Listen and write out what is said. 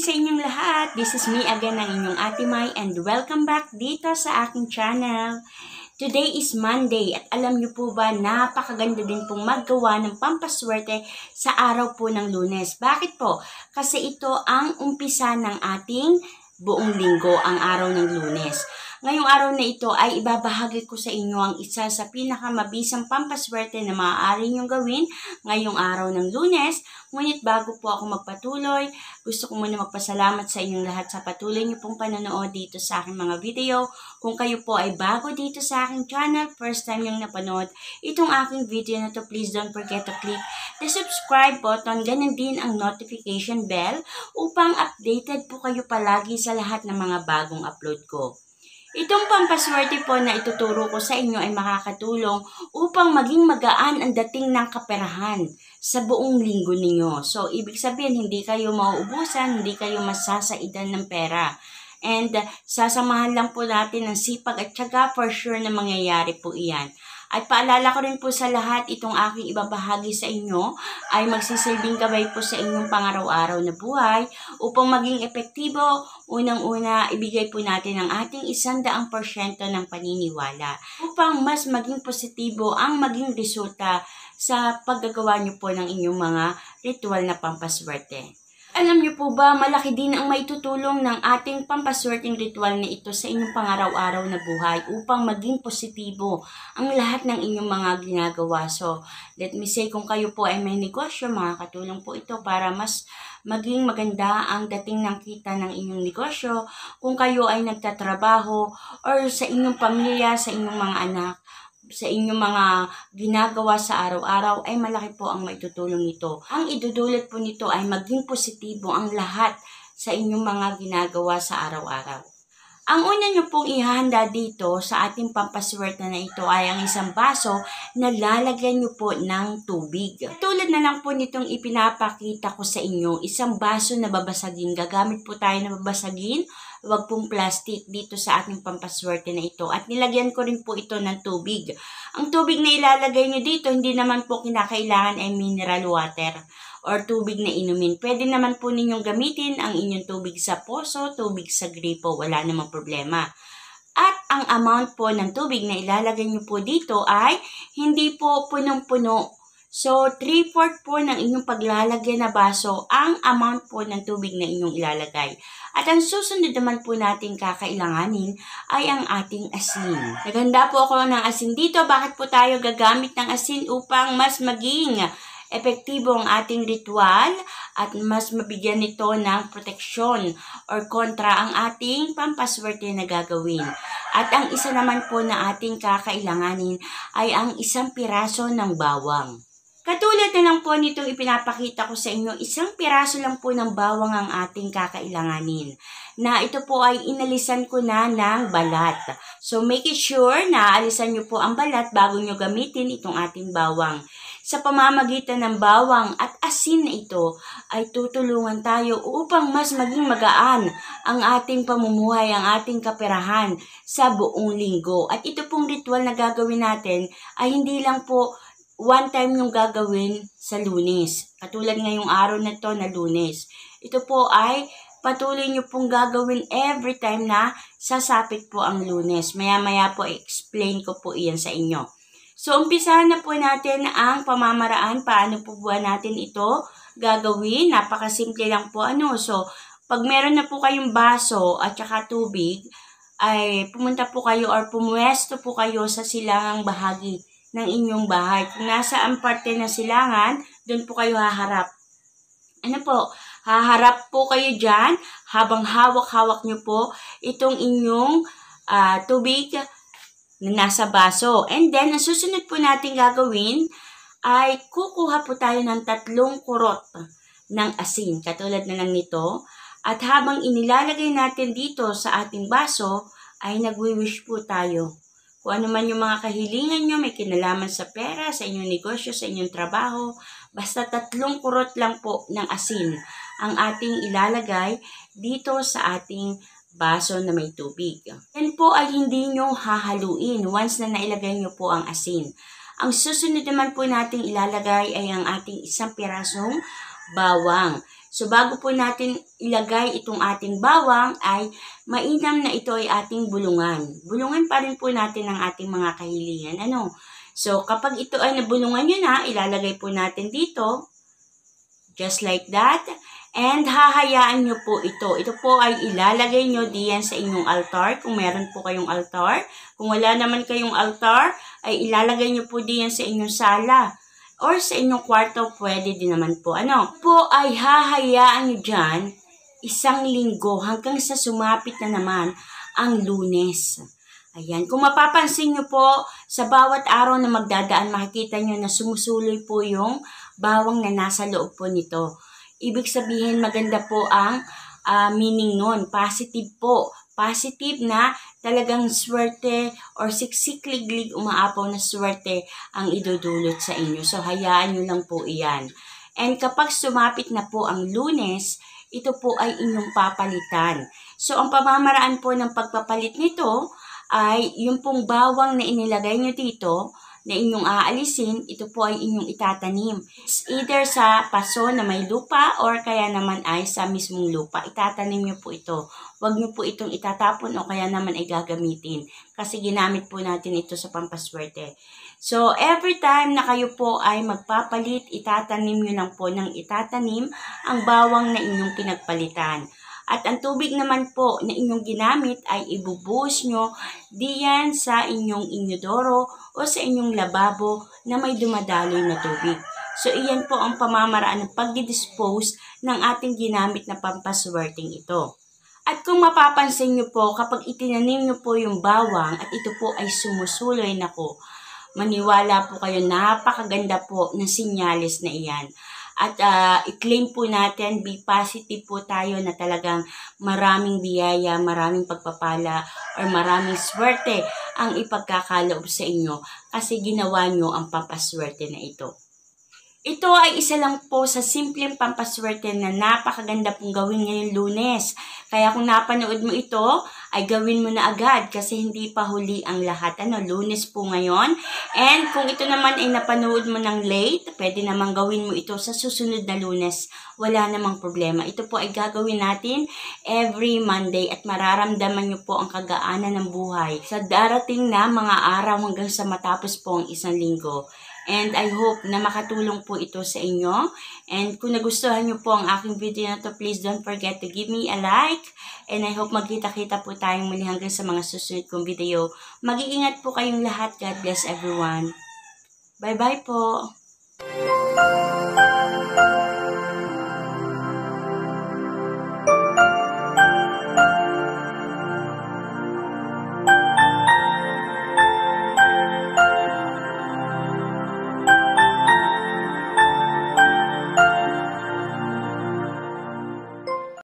sa inyong lahat. This is me again, ang inyong Ate Mai, and welcome back dito sa aking channel. Today is Monday at alam niyo po ba, napakaganda din pong maggawa ng pampaswerte sa araw po ng Lunes. Bakit po? Kasi ito ang umpisa ng ating buong linggo, ang araw ng Lunes. Ngayong araw na ito ay ibabahagi ko sa inyo ang isa sa pinakamabisang pampaswerte na maaari niyong gawin ngayong araw ng Lunes. Ngunit bago po ako magpatuloy, gusto ko muna magpasalamat sa inyong lahat sa patuloy niyo pong panonood dito sa aking mga video. Kung kayo po ay bago dito sa aking channel, first time yung napanood itong aking video na to, please don't forget to click the subscribe button, ganun din ang notification bell upang updated po kayo palagi sa lahat ng mga bagong upload ko. Itong pampaswerte po na ituturo ko sa inyo ay makakatulong upang maging magaan ang dating ng kaperahan sa buong linggo ninyo. So, ibig sabihin, hindi kayo mauubusan, hindi kayo masasaidan ng pera. And sasamahan lang po natin ng sipag at tiyaga, for sure na mangyayari po iyan. At paalala ko rin po sa lahat, itong aking ibabahagi sa inyo ay magsisilbing gabay po sa inyong pangaraw-araw na buhay upang maging epektibo. Unang-una, ibigay po natin ang ating 100% ng paniniwala upang mas maging positibo ang maging resulta sa paggagawa niyo po ng inyong mga ritual na pampaswerte. Alam niyo po ba, malaki din ang maitutulong ng ating pampaswerteng ritual na ito sa inyong pangaraw-araw na buhay upang maging positibo ang lahat ng inyong mga ginagawa. So, let me say, kung kayo po ay may negosyo, makakatulong po ito para mas maging maganda ang dating ng kita ng inyong negosyo. Kung kayo ay nagtatrabaho or sa inyong pamilya, sa inyong mga anak, sa inyong mga ginagawa sa araw-araw ay malaki po ang maitutulong nito. Ang idudulot po nito ay maging positibo ang lahat sa inyong mga ginagawa sa araw-araw. Ang una nyo pong ihahanda dito sa ating pampaswerte na ito ay ang isang baso na lalagyan nyo po ng tubig. Tulad na lang po nitong ipinapakita ko sa inyo, isang baso na babasagin. Gagamit po tayo na babasagin, wag pong plastic dito sa ating pampaswerte na ito. At nilagyan ko rin po ito ng tubig. Ang tubig na ilalagay nyo dito, hindi naman po kinakailangan ay mineral water or tubig na inumin. Pwede naman po ninyong gamitin ang inyong tubig sa poso, tubig sa gripo, wala namang problema. At ang amount po ng tubig na ilalagay nyo po dito ay hindi po punong-puno. So, 3/4 po ng inyong paglalagyan na baso ang amount po ng tubig na inyong ilalagay. At ang susunod naman po natin kakailanganin ay ang ating asin. Naghanda po ako ng asin dito. Bakit po tayo gagamit ng asin? Upang mas maging epektibo ang ating ritual at mas mabigyan nito ng proteksyon or kontra ang ating pampaswerte na gagawin. At ang isa naman po na ating kakailanganin ay ang 1 piraso ng bawang. Katulad na lang po nitong ipinapakita ko sa inyo, 1 piraso lang po ng bawang ang ating kakailanganin. Na ito po ay inalisan ko na ng balat. So make it sure na alisan nyo po ang balat bago nyo gamitin itong ating bawang. Sa pamamagitan ng bawang at asin na ito ay tutulungan tayo upang mas maging magaan ang ating pamumuhay, ang ating kaperahan sa buong linggo. At ito pong ritual na gagawin natin ay hindi lang po one time yung gagawin sa Lunes. Katulad ngayong araw na to na Lunes. Ito po ay patuloy nyo pong gagawin every time na sasapit po ang Lunes. Maya-maya po explain ko po iyan sa inyo. So, umpisahan na po natin ang pamamaraan. Paano po ba natin ito gagawin? Napakasimple lang po. So, pag meron na po kayong baso at saka tubig, ay pumunta po kayo or pumuwesto po kayo sa silangang bahagi ng inyong bahay. Kung nasa ang parte ng silangan, doon po kayo haharap. Haharap po kayo dyan habang hawak-hawak nyo po itong inyong tubig na nasa baso. And then, ang susunod po natin gagawin ay kukuha po tayo ng 3 kurot ng asin. Katulad na lang nito. At habang inilalagay natin dito sa ating baso, ay nagwi-wish po tayo. Kung ano man yung mga kahilingan nyo, may kinalaman sa pera, sa inyong negosyo, sa inyong trabaho, basta 3 kurot lang po ng asin ang ating ilalagay dito sa ating baso na may tubig. Yan po ay hindi nyo hahaluin once na nailagay nyo po ang asin. Ang susunod naman po nating ilalagay ay ang ating 1 pirasong bawang. So bago po natin ilagay itong ating bawang ay mainam na ito ay ating bulungan. Bulungan pa rin po natin ang ating mga kahilingan. So kapag ito ay nabulungan nyo na, ilalagay po natin dito. Just like that. And hahayaan nyo po ito. Ito po ay ilalagay nyo diyan sa inyong altar. Kung meron po kayong altar. Kung wala naman kayong altar, ay ilalagay nyo po diyan sa inyong sala. Or sa inyong kwarto, pwede din naman po. Po ay hahayaan nyo dyan 1 linggo hanggang sa sumapit na naman ang Lunes. Ayan. Kung mapapansin nyo po, sa bawat araw na magdadaan, makikita nyo na sumusuloy po yung bawang na nasa loob po nito. Ibig sabihin, maganda po ang meaning nun. Positive po. Positive na talagang swerte or siksikliglig umaapaw na swerte ang idudulot sa inyo. So, hayaan nyo lang po iyan. And kapag sumapit na po ang Lunes, ito po ay inyong papalitan. So, ang pamamaraan po ng pagpapalit nito ay yung pong bawang na inilagay nyo dito, na inyong aalisin, ito po ay inyong itatanim. It's either sa paso na may lupa or kaya naman ay sa mismong lupa. Itatanim nyo po ito. Huwag nyo po itong itatapon o kaya naman ay gagamitin. Kasi ginamit po natin ito sa pampaswerte. So, every time na kayo po ay magpapalit, itatanim nyo lang po ng itatanim ang bawang na inyong pinagpalitan. At ang tubig naman po na inyong ginamit ay ibubuhos nyo diyan sa inyong inodoro o sa inyong lababo na may dumadaloy na tubig. So, iyan po ang pamamaraan ng pag-dispose ng ating ginamit na pampaswerteng ito. At kung mapapansin nyo po, kapag itinanim nyo po yung bawang at ito po ay sumusuloy na po, maniwala po kayo, napakaganda po ng sinyalis na iyan. At i-claim po natin, be positive po tayo na talagang maraming biyaya, maraming pagpapala, or maraming swerte ang ipagkakaloob sa inyo kasi ginawa nyo ang pampaswerte na ito. Ito ay isa lang po sa simpleng pampaswerte na napakaganda pong gawin ngayong Lunes. Kaya kung napanood mo ito, ay gawin mo na agad kasi hindi pa huli ang lahat. Lunes po ngayon. And kung ito naman ay napanood mo ng late, pwede naman gawin mo ito sa susunod na Lunes. Wala namang problema. Ito po ay gagawin natin every Monday at mararamdaman nyo po ang kagaanan ng buhay sa darating na mga araw hanggang sa matapos po ang 1 linggo. And I hope na makatulong po ito sa inyo. And kung nagustuhan nyo po ang aking video na to, please don't forget to give me a like. And I hope magkita-kita po tayong muli hanggang sa mga susunod kong video. Mag-iingat po kayong lahat. God bless everyone. Bye-bye po.